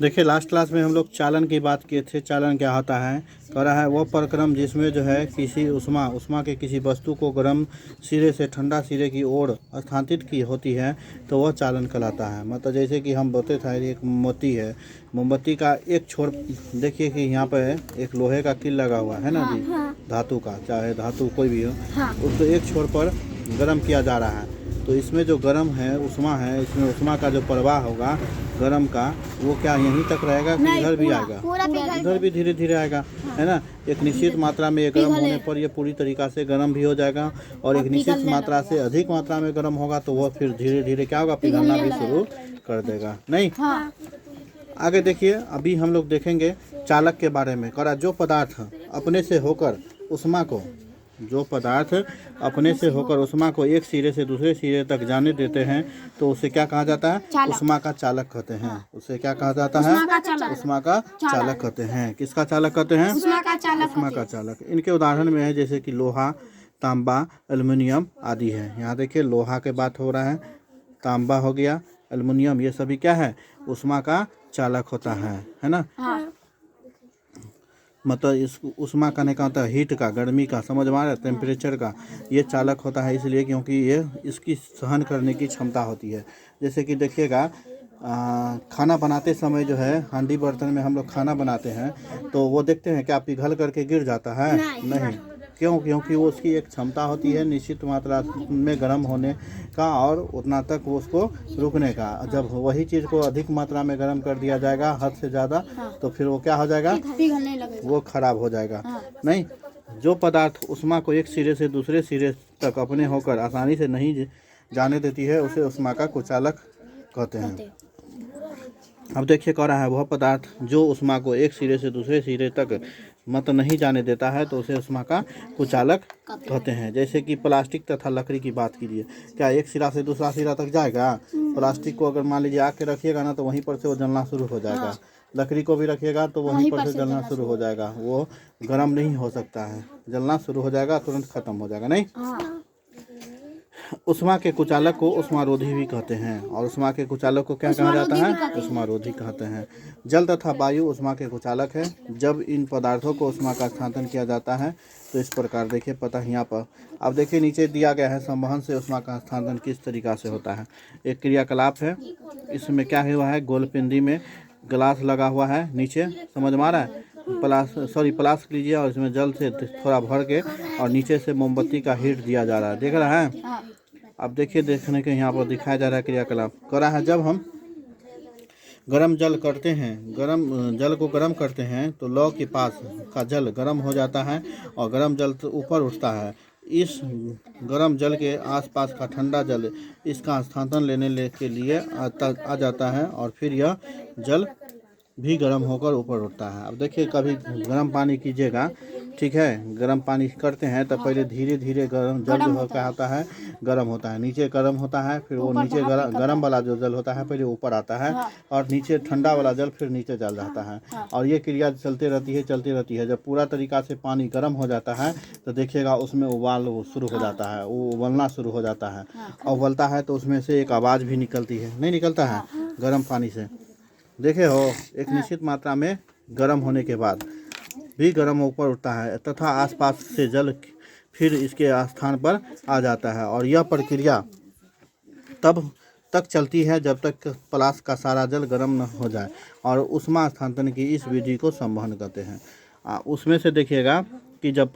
देखिए last class में हम लोग चालन की बात किए थे। चालन क्या होता है, कह रहा है वह प्रक्रम जिसमें जो है किसी उष्मा के किसी वस्तु को गर्म सिरे से ठंडा सिरे की ओर स्थानांतरित की होती है तो वह चालन कहलाता है। मतलब जैसे कि हम बोलते थे एक मोमबत्ती है, मोमबत्ती का एक छोर देखिए कि यहाँ पे एक लोहे का कील लगा हुआ है ना जी, धातु का, चाहे धातु कोई भी हो, उसको एक छोर पर गर्म किया जा रहा है। तो इसमें जो गर्म है इसमें उष्मा का जो प्रवाह होगा गर्म का, वो क्या यहीं तक रहेगा कि इधर भी आएगा, इधर भी धीरे धीरे आएगा, है ना। एक निश्चित मात्रा में गर्म होने पर यह पूरी तरीक़ा से गर्म भी हो जाएगा, और एक निश्चित मात्रा से अधिक मात्रा में गर्म होगा तो वह फिर धीरे धीरे क्या होगा, पिघलना भी शुरू कर देगा। नहीं, आगे देखिए, अभी हम लोग देखेंगे चालक के बारे में। करा जो पदार्थ अपने से होकर उष्मा को, जो पदार्थ अपने से होकर उष्मा को एक सिरे से दूसरे सिरे तक जाने देते हैं तो उसे क्या कहा जाता है, उष्मा का चालक कहते हैं। उसे क्या कहा जाता है, उष्मा का चालक कहते हैं। किसका चालक कहते हैं, उष्मा का चालक। इनके उदाहरण में है जैसे कि लोहा, तांबा, एल्युमिनियम आदि है। यहाँ देखिए लोहा के बात हो रहा है, तांबा हो गया, एल्युमिनियम, ये सभी क्या है, उष्मा का चालक होता है ना। मतलब इस उष्मा कहने का होता है हीट का, गर्मी का, समझ में आ रहा है, टेम्परेचर का। ये चालक होता है इसलिए क्योंकि ये इसकी सहन करने की क्षमता होती है। जैसे कि देखिएगा खाना बनाते समय जो है हांडी बर्तन में हम लोग खाना बनाते हैं तो वो देखते हैं क्या पिघल करके गिर जाता है, नहीं। क्यों, क्योंकि वो उसकी एक क्षमता होती है निश्चित मात्रा में गर्म होने का और उतना तक वो उसको रुकने का। जब वही चीज़ को अधिक मात्रा में गर्म कर दिया जाएगा हद से ज़्यादा, तो फिर वो क्या हो जाएगा, वो खराब हो जाएगा। नहीं, जो पदार्थ उष्मा को एक सिरे से दूसरे सिरे तक अपने होकर आसानी से नहीं जाने देती है उसे उष्मा का कुचालक कहते हैं। अब देखिए कह रहा है वह पदार्थ जो उष्मा को एक सिरे से दूसरे सिरे तक मत नहीं जाने देता है तो उसे उष्मा का कुचालक कहते हैं। जैसे कि प्लास्टिक तथा लकड़ी की बात कीजिए, क्या एक सिरा से दूसरा सिरा तक जाएगा? प्लास्टिक को अगर मान लीजिए आग के रखिएगा ना तो वहीं पर से वो जलना शुरू हो जाएगा। लकड़ी को भी रखिएगा तो वहीं पर से जलना शुरू हो जाएगा, वो गर्म नहीं हो सकता है, जलना शुरू हो जाएगा, तुरंत खत्म हो जाएगा। नहीं, उष्मा के कुचालक को उष्मारोधी भी कहते हैं। और उष्मा के कुचालक को क्या कहा जाता है, उष्मारोधी कहते हैं। जल तथा वायु उष्मा के कुचालक है। जब इन पदार्थों को उष्मा का स्थानांतरण किया जाता है तो इस प्रकार देखिए पता यहाँ पर, अब देखिए नीचे दिया गया है संवहन से उष्मा का स्थानांतरण किस तरीका से होता है। एक क्रियाकलाप है, इसमें क्या हुआ है, गोलपिंडी में गिलास लगा हुआ है नीचे, समझ में आ रहा है, प्लास्क लीजिए और इसमें जल से थोड़ा भर के और नीचे से मोमबत्ती का हीट दिया जा रहा है, देख रहा है। अब देखिए देखने के यहाँ पर दिखाया जा रहा है क्रियाकलाप करा है। जब हम गर्म जल करते हैं, गर्म जल को गर्म करते हैं तो लौ के पास का जल गर्म हो जाता है और गर्म जल तो ऊपर उठता है। इस गर्म जल के आसपास का ठंडा जल इसका स्थानांतरण लेने के लिए आ जाता है और फिर यह जल भी गर्म होकर ऊपर उठता है। अब देखिए कभी गर्म पानी कीजिएगा, ठीक है, गर्म पानी करते हैं तो पहले धीरे धीरे गर्म जल जो होता है गर्म होता है, नीचे गर्म होता है, फिर वो नीचे गर्म वाला जो जल होता है पहले ऊपर आता है और नीचे ठंडा वाला जल फिर नीचे जल जाता है। और ये क्रिया चलती रहती है। जब पूरा तरीका से पानी गर्म हो जाता है तो देखिएगा उसमें उबाल शुरू हो जाता है, वो उबलना शुरू हो जाता है और उबलता है तो उसमें से एक आवाज़ भी निकलती है, नहीं निकलता है गर्म पानी से, देखे हो। एक निश्चित मात्रा में गर्म होने के बाद भी गर्म ऊपर उठता है तथा आसपास से जल फिर इसके स्थान पर आ जाता है। और यह प्रक्रिया तब तक चलती है जब तक प्लास्क का सारा जल गर्म न हो जाए और उष्मा स्थानांतरण की इस विधि को संवहन कहते हैं। उसमें से देखिएगा कि जब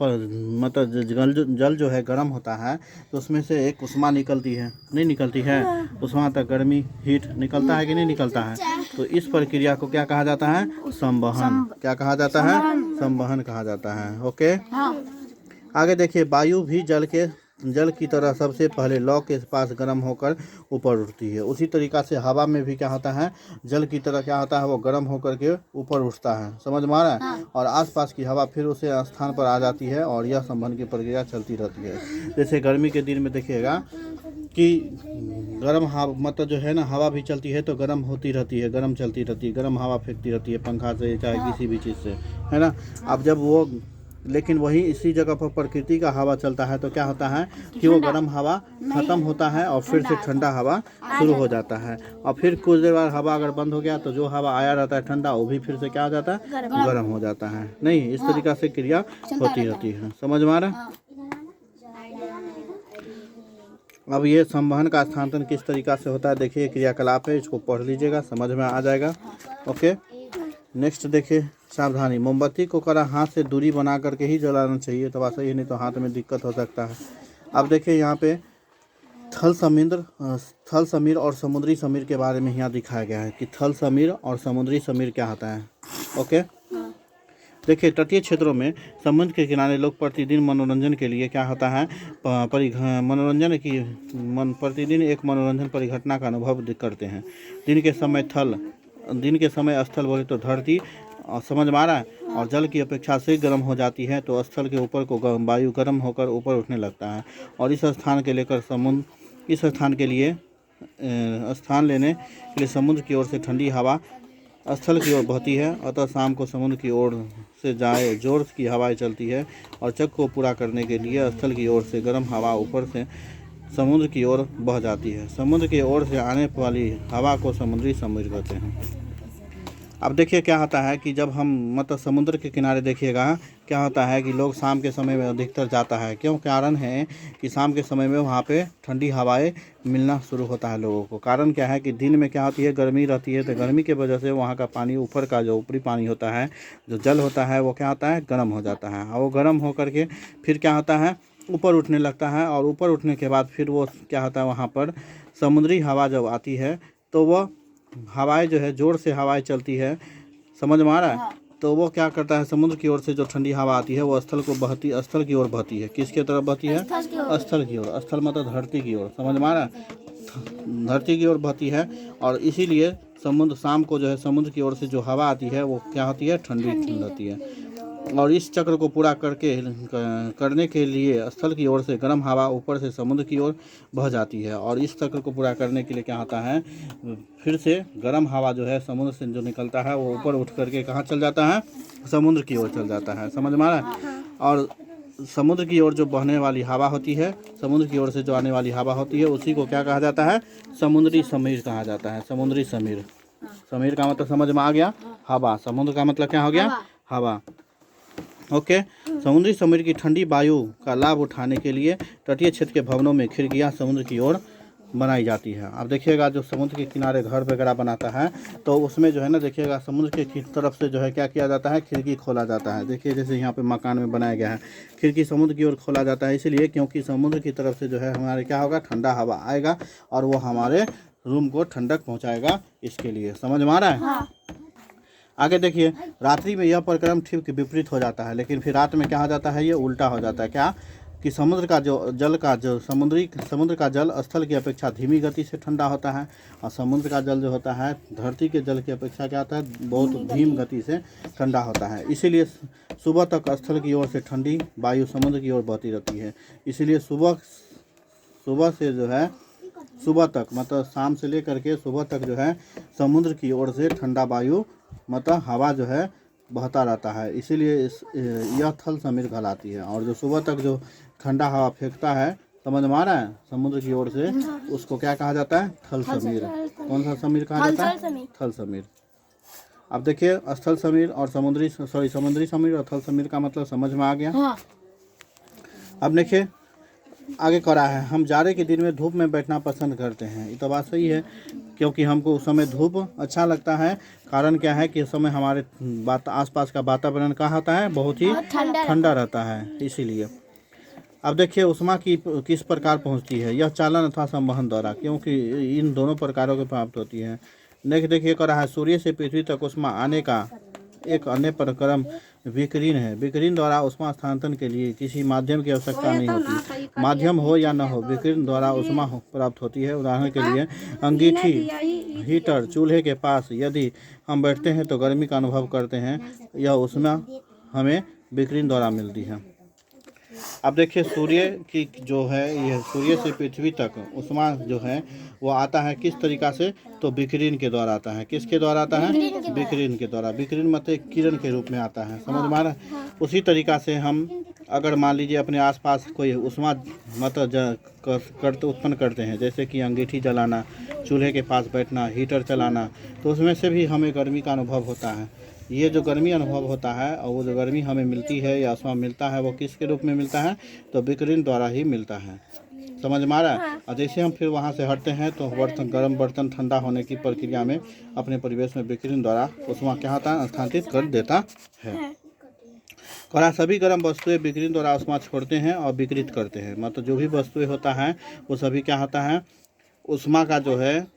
मतलब जल जो है गर्म होता है तो उसमें से एक उष्मा निकलती है, नहीं निकलती है, उष्मा तक गर्मी हीट निकलता है कि नहीं निकलता है। तो इस प्रक्रिया को क्या कहा जाता है, संवहन। क्या कहा जाता है, संवहन कहा जाता है। ओके, आगे देखिए वायु भी जल की तरह सबसे पहले लौ के पास गर्म होकर ऊपर उठती है। उसी तरीक़ा से हवा में भी क्या होता है, जल की तरह क्या होता है, वो गर्म होकर के ऊपर उठता है, समझ में आ रहा है। और आसपास की हवा फिर उसे स्थान पर आ जाती है और यह संवहन की प्रक्रिया चलती रहती है। जैसे गर्मी के दिन में देखिएगा कि गर्म हवा मतलब जो है ना, हवा भी चलती है तो गर्म होती रहती है, गर्म चलती रहती है, गर्म हवा फेंकती रहती है पंखा से चाहे किसी भी चीज़ से, है ना। अब जब वो लेकिन वहीं इसी जगह पर प्रकृति का हवा चलता है तो क्या होता है कि वो गर्म हवा खत्म होता है और फिर से ठंडा हवा शुरू हो जाता है। और फिर कुछ देर बाद हवा अगर बंद हो गया तो जो हवा आया रहता है ठंडा वो भी फिर से क्या हो जाता है, गर्म हो जाता है। नहीं, इस तरीक़ा से क्रिया होती रहती है। समझ में आ रहा है? अब ये संवहन का स्थानांतरण किस तरीक़ा से होता है देखिए, क्रियाकलाप है, इसको पढ़ लीजिएगा, समझ में आ जाएगा। ओके, नेक्स्ट देखिए, सावधानी, मोमबत्ती को कड़ा हाथ से दूरी बना करके ही जलाना चाहिए, तो बात सही, नहीं तो हाथ में दिक्कत हो सकता है। अब देखिए यहाँ पे थल समीर और समुद्री समीर के बारे में यहाँ दिखाया गया है कि थल समीर और समुद्री समीर क्या होता है। ओके, देखिए तटीय क्षेत्रों में समुद्र के किनारे लोग प्रतिदिन मनोरंजन के लिए क्या होता है प्रतिदिन एक मनोरंजन परिघटना का अनुभव करते हैं। दिन के समय स्थल बोले तो धरती, समझ में आ रहा है, और जल की अपेक्षा से गर्म हो जाती है तो स्थल के ऊपर को वायु गर्म होकर ऊपर उठने लगता है और इस स्थान लेने के लिए समुद्र की ओर से ठंडी हवा स्थल की ओर बहती है। अतः शाम को समुद्र की ओर से जोर की हवाएं चलती है और चक्र को पूरा करने के लिए स्थल की ओर से गर्म हवा ऊपर से समुद्र की ओर बह जाती है। समुद्र की ओर से आने वाली हवा को समुद्री समीर कहते हैं। अब देखिए क्या होता है कि जब हम मतलब समुद्र के किनारे देखिएगा क्या होता है कि लोग शाम के समय में अधिकतर जाता है। क्यों? कारण है कि शाम के समय में वहाँ पे ठंडी हवाएं मिलना शुरू होता है लोगों को। कारण क्या है कि दिन में क्या होती है, गर्मी रहती है, तो गर्मी की वजह से वहाँ का पानी, ऊपर का जो ऊपरी पानी होता है, जो जल होता है, वो क्या होता है, गर्म हो जाता है। और वो गर्म होकर के फिर क्या होता है, ऊपर उठने लगता है और ऊपर उठने के बाद फिर वो क्या होता है, वहाँ पर समुद्री हवा जब आती है तो वह हवाएं जो है, जोर से हवाएं चलती है, समझ में आ रहा है, तो वो क्या करता है, समुद्र की ओर से जो ठंडी हवा आती है वो स्थल की ओर बहती है। किसके तरफ बहती है? स्थल की ओर। स्थल मतलब धरती की ओर, समझ में आ रहा है, धरती की ओर बहती है। और इसीलिए शाम को जो है समुद्र की ओर से जो हवा आती है वो क्या होती है, ठंडी रहती है। और इस चक्र को पूरा करने के लिए स्थल की ओर से गर्म हवा ऊपर से समुद्र की ओर बह जाती है और इस चक्र को पूरा करने के लिए क्या होता है, फिर से गर्म हवा जो है समुद्र से जो निकलता है वो ऊपर उठ करके कहाँ चल जाता है, समुद्र की ओर चल जाता है। समझ में आ रहा है? और समुद्र की ओर जो बहने वाली हवा होती है, समुद्र की ओर से जो आने वाली हवा होती है, उसी को क्या कहा जाता है, समुद्री समीर कहा जाता है। समुद्री समीर, समीर का मतलब समझ में आ गया, हवा। समुद्र का मतलब क्या हो गया, हवा। ओके, समुद्री समीर की ठंडी वायु का लाभ उठाने के लिए तटीय क्षेत्र के भवनों में खिड़कियां समुद्र की ओर बनाई जाती है। अब देखिएगा जो समुद्र के किनारे घर वगैरह बनाता है तो उसमें जो है ना, देखिएगा समुद्र की तरफ से जो है क्या किया जाता है, खिड़की खोला जाता है। देखिए जैसे यहाँ पे मकान में बनाया गया है, खिड़की समुद्र की ओर खोला जाता है, इसलिए क्योंकि समुद्र की तरफ से जो है हमारे क्या होगा, ठंडा हवा आएगा और वो हमारे रूम को ठंडक पहुँचाएगा, इसके लिए। समझ में आ रहा है? आगे देखिए, रात्रि में यह परिक्रम ठीक विपरीत हो जाता है, लेकिन फिर रात में क्या हो जाता है, ये उल्टा हो जाता है। क्या कि समुद्र का जल स्थल की अपेक्षा धीमी गति से ठंडा होता है और समुद्र का जल जो होता है धरती के जल की अपेक्षा क्या होता है, बहुत धीमी गति से ठंडा होता है। इसीलिए सुबह तक स्थल की ओर से ठंडी वायु समुद्र की ओर बहती रहती है। इसीलिए सुबह से जो है, सुबह तक मतलब शाम से लेकर के सुबह तक जो है समुद्र की ओर से ठंडा वायु मतलब हवा जो है बहता रहता है। इसीलिए यह थल समीर कहलाती है। और जो सुबह तक जो ठंडा हवा फेंकता है, समझ में आ रहा है, समुद्र की ओर से, उसको क्या कहा जाता है, थल समीर। कौन सा समीर कहा जाता है? थल समीर। अब देखिए स्थल समीर और समुद्री समीर और थल समीर का मतलब समझ में आ गया। अब देखिए आगे करा है, हम जाड़े के दिन में धूप में बैठना पसंद करते हैं। ये तो बात सही है, क्योंकि हमको उस समय धूप अच्छा लगता है। कारण क्या है कि उस समय हमारे आसपास का वातावरण कहाँ होता है, बहुत ही ठंडा रहता है, इसीलिए। अब देखिए उष्मा की किस प्रकार पहुँचती है, यह चालन अथवा संवहन द्वारा, क्योंकि इन दोनों प्रकारों के प्राप्त होती है। नेक्स्ट देखिए करा है, सूर्य से पृथ्वी तक उष्मा आने का एक अन्य प्रक्रम विकिरण है। विकिरण द्वारा उष्मा स्थानांतरण के लिए किसी माध्यम की आवश्यकता नहीं होती। माध्यम हो या न हो, विकिरण द्वारा उष्मा प्राप्त होती है। उदाहरण के लिए अंगीठी, हीटर, चूल्हे के पास यदि हम बैठते हैं तो गर्मी का अनुभव करते हैं। यह उष्मा हमें विकिरण द्वारा मिलती है। अब देखिए सूर्य की जो है, यह सूर्य से पृथ्वी तक उष्मा जो है वो आता है किस तरीक़ा से, तो विकिरण के द्वारा आता है। किसके द्वारा आता है? विकिरण के द्वारा। विकिरण मतलब किरण के रूप में आता है, समझ में आ रहा है। उसी तरीक़ा से हम अगर मान लीजिए अपने आसपास कोई उष्मा मतलब करते उत्पन्न करते हैं, जैसे कि अंगीठी जलाना, चूल्हे के पास बैठना, हीटर चलाना, तो उसमें से भी हमें गर्मी का अनुभव होता है। ये जो गर्मी अनुभव होता है और वो जो गर्मी हमें मिलती है या उष्मा मिलता है, वो किसके रूप में मिलता है? तो विकिरण द्वारा ही मिलता है, समझ में आ रहा है। और जैसे हम फिर वहाँ से हटते हैं तो गर्म बर्तन ठंडा होने की प्रक्रिया में अपने परिवेश में विकिरण द्वारा उष्मा क्या होता है? स्थानांतरित कर देता है। कहा सभी गर्म वस्तुएं विकिरण द्वारा उष्मा छोड़ते हैं और विकिरित करते हैं। मतलब जो भी वस्तुएं होता है वो सभी क्या होता है? उष्मा का जो है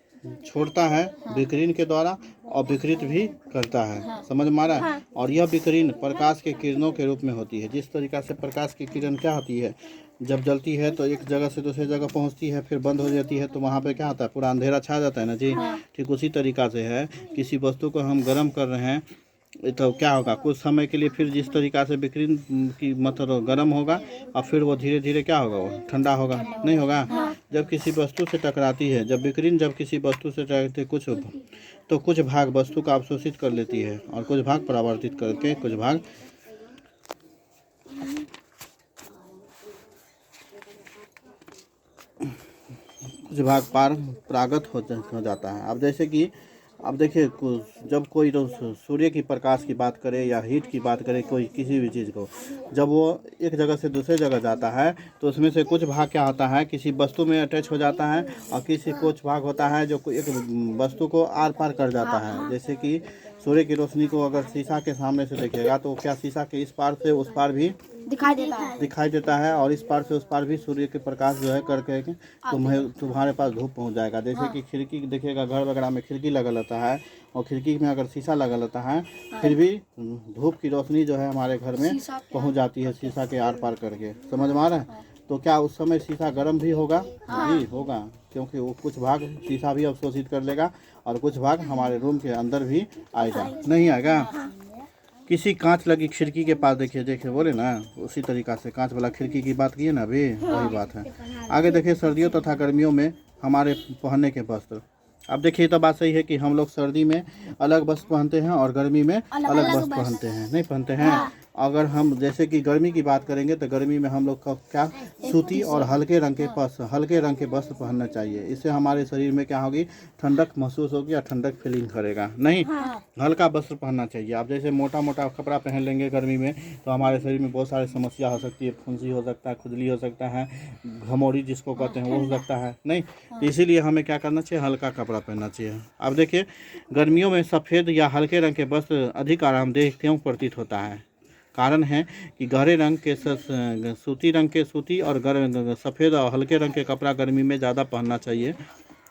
छोड़ता है विकिरण के द्वारा और विकिरित भी करता है, समझ में आ रहा है। और यह विकिरण प्रकाश के किरणों के रूप में होती है। जिस तरीक़ा से प्रकाश की किरण क्या होती है, जब जलती है तो एक जगह से दूसरी जगह पहुंचती है, फिर बंद हो जाती है, तो वहाँ पे क्या होता है? पूरा अंधेरा छा जाता है ना जी। ठीक उसी तरीक़ा से है, किसी वस्तु को हम गर्म कर रहे हैं तो क्या होगा? कुछ समय के लिए फिर जिस तरीक़ा से विकिरण की मतलब गर्म होगा और फिर वो धीरे धीरे क्या होगा? वो ठंडा होगा, नहीं होगा। जब किसी वस्तु से टकराती है, जब किसी वस्तु से टकराती कुछ भाग वस्तु का अवशोषित कर लेती है और कुछ भाग परावर्तित करके कुछ भाग परागत हो जाता है। अब जैसे कि अब देखिए जब कोई सूर्य की प्रकाश की बात करे या हीट की बात करे, कोई किसी भी चीज़ को जब वो एक जगह से दूसरे जगह जाता है तो उसमें से कुछ भाग क्या होता है? किसी वस्तु में अटैच हो जाता है और कुछ भाग होता है जो एक वस्तु को आर पार कर जाता है। जैसे कि सूर्य की रोशनी को अगर शीशा के सामने से देखेगा तो क्या शीशा के इस पार से उस पार भी दिखाई देता है और इस पार से उस पार भी सूर्य के प्रकाश जो है करके तुम्हारे पास धूप पहुंच जाएगा। जैसे कि खिड़की देखिएगा, घर वगैरह में खिड़की लगा रहता है और खिड़की में अगर शीशा लगा रहता है फिर भी धूप की रोशनी जो है हमारे घर में पहुंच जाती है शीशा के आर पार करके, समझ में आ रहा है। तो क्या उस समय शीशा गर्म भी होगा? जी होगा, क्योंकि वो कुछ भाग शीशा भी अवशोषित कर लेगा और कुछ भाग हमारे रूम के अंदर भी आएगा, नहीं आएगा। किसी कांच लगी खिड़की के पास देखिए बोले ना, उसी तरीक़ा से कांच वाला खिड़की की बात की है ना, अभी वही बात है। आगे देखिए सर्दियों तथा गर्मियों में हमारे पहनने के वस्त्र। अब देखिए तो बात सही है कि हम लोग सर्दी में अलग वस्त्र पहनते हैं और गर्मी में अलग वस्त्र पहनते हैं, नहीं पहनते हैं। अगर हम जैसे कि गर्मी की बात करेंगे तो गर्मी में हम लोग का क्या सूती और हल्के रंग के वस्त्र पहनना चाहिए। इससे हमारे शरीर में क्या होगी? ठंडक महसूस होगी और ठंडक फीलिंग करेगा, नहीं हल्का वस्त्र पहनना चाहिए। आप जैसे मोटा कपड़ा पहन लेंगे गर्मी में तो हमारे शरीर में बहुत सारी समस्या हो सकती है, फुंसी हो सकता है, खुजली हो सकता है, घमौरी जिसको कहते हैं वो हो सकता है, नहीं। तो इसीलिए हमें क्या करना चाहिए? हल्का कपड़ा पहनना चाहिए। अब देखिए गर्मियों में सफ़ेद या हल्के रंग के वस्त्र अधिक आरामदेह क्यों प्रतीत होता है? कारण है कि गहरे रंग के सूती और सफ़ेद और हल्के रंग के कपड़ा गर्मी में ज़्यादा पहनना चाहिए,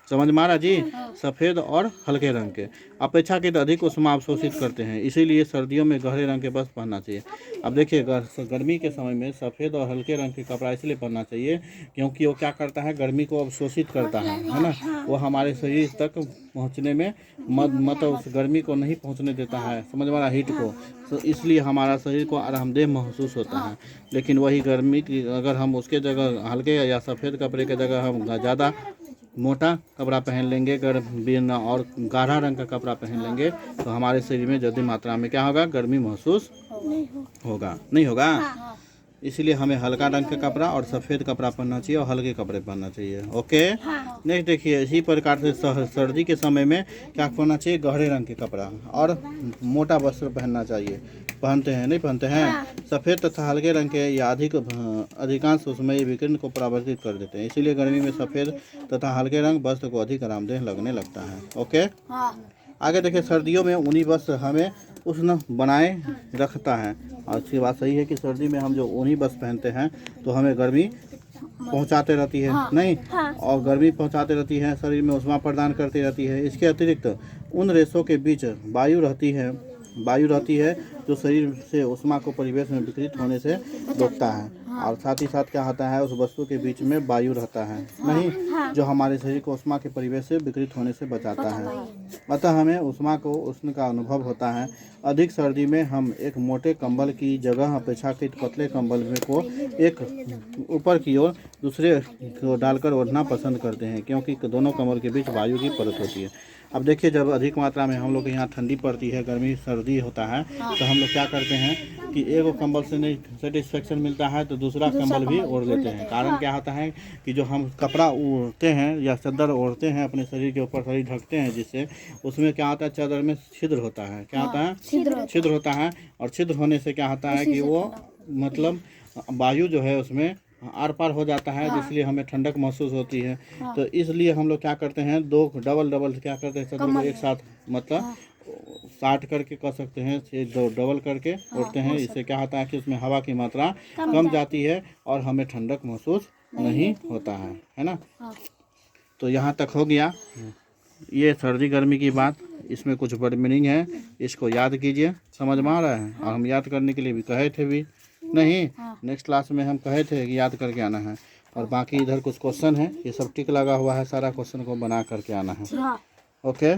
समझ में आ रहा जी। सफ़ेद और हल्के रंग के अपेक्षाकृत अधिक उष्मा अवशोषित करते हैं, इसीलिए सर्दियों में गहरे रंग के वस्त्र पहनना चाहिए। अब देखिए गर्मी के समय में सफ़ेद और हल्के रंग के कपड़ा इसलिए पहनना चाहिए क्योंकि वो क्या करता है? गर्मी को अवशोषित करता है ना। वो हमारे शरीर तक पहुंचने में मतलब उस गर्मी को नहीं पहुंचने देता है, समझ में आ रहा, हीट को। तो इसलिए हमारा शरीर को आरामदेह महसूस होता है। लेकिन वही गर्मी की अगर हम उसके जगह हल्के या सफ़ेद कपड़े के जगह हम ज़्यादा मोटा कपड़ा पहन लेंगे बिना और गाढ़ा रंग का कपड़ा पहन लेंगे तो हमारे शरीर में ज़्यादा मात्रा में क्या होगा? गर्मी महसूस होगा, नहीं होगा। इसीलिए हमें हल्का रंग का कपड़ा और सफ़ेद कपड़ा पहनना चाहिए और हल्के कपड़े पहनना चाहिए, ओके। नेक्स्ट देखिए इसी प्रकार से सर्दी के समय में क्या पहनना चाहिए? गहरे रंग के कपड़ा और मोटा वस्त्र पहनना चाहिए। पहनते हैं, नहीं पहनते हैं? सफ़ेद तथा हल्के रंग के या अधिकांश ऊष्मीय विकिरण को परावर्तित कर देते हैं, इसीलिए गर्मी में सफ़ेद तथा हल्के रंग वस्त्र को अधिक आरामदेह लगने लगता है, ओके। आगे देखिए सर्दियों में ऊनी वस्त्र हमें उष्ण बनाए रखता है। और इसकी बात सही है कि सर्दी में हम जो ऊनी वस्त्र पहनते हैं तो हमें गर्मी पहुंचाते रहती है, नहीं। और गर्मी पहुंचाते रहती है, शरीर में उष्मा प्रदान करती रहती है। इसके अतिरिक्त उन रेशों के बीच वायु रहती है जो शरीर से उष्मा को परिवेश में विकृत होने से रोकता है। और साथ ही साथ क्या होता है, उस वस्तु के बीच में वायु रहता है नहीं, जो हमारे शरीर को उष्मा के परिवेश से विकृत होने से बचाता है। अतः हमें उष्मा को उष्ण का अनुभव होता है। अधिक सर्दी में हम एक मोटे कंबल की जगह अपेक्षाकृत पतले कंबल में को एक ऊपर की ओर दूसरे को डालकर ओढ़ना पसंद करते हैं, क्योंकि दोनों कंबल के बीच वायु की परत होती है। अब देखिए, जब अधिक मात्रा में हम लोग के यहाँ ठंडी पड़ती है, गर्मी सर्दी होता है, तो हम लोग क्या करते हैं कि एक कंबल से नहीं सेटिस्फेक्शन मिलता है तो दूसरा कंबल भी ओढ़ लेते हैं। कारण क्या होता है कि जो हम कपड़ा ओढ़ते हैं या चादर ओढ़ते हैं अपने शरीर के ऊपर, शरीर ढकते हैं जिससे, उसमें क्या होता है, चादर में छिद्र होता है। क्या होता है? छिद्र होता है। और छिद्र होने से क्या होता है कि वो मतलब वायु जो है उसमें आर पार हो जाता है, जिसलिए हमें ठंडक महसूस होती है। तो इसलिए हम लोग क्या करते हैं, दो डबल क्या करते हैं, चादर को एक साथ मतलब साट करके कर सकते हैं, दो डबल करके ओढ़ते हैं। इससे क्या होता है कि उसमें हवा की मात्रा कम जाती है और हमें ठंडक महसूस नहीं होता है ना। तो यहाँ तक हो गया ये सर्दी गर्मी की बात। इसमें कुछ वर्ड मीनिंग है, इसको याद कीजिए। समझ में आ रहा है? और हम याद करने के लिए भी कहे थे भी नहीं, नेक्स्ट क्लास में हम कहे थे कि याद करके आना है। और बाकी इधर कुछ क्वेश्चन है, ये सब टिक लगा हुआ है, सारा क्वेश्चन को बना करके आना है। ओके।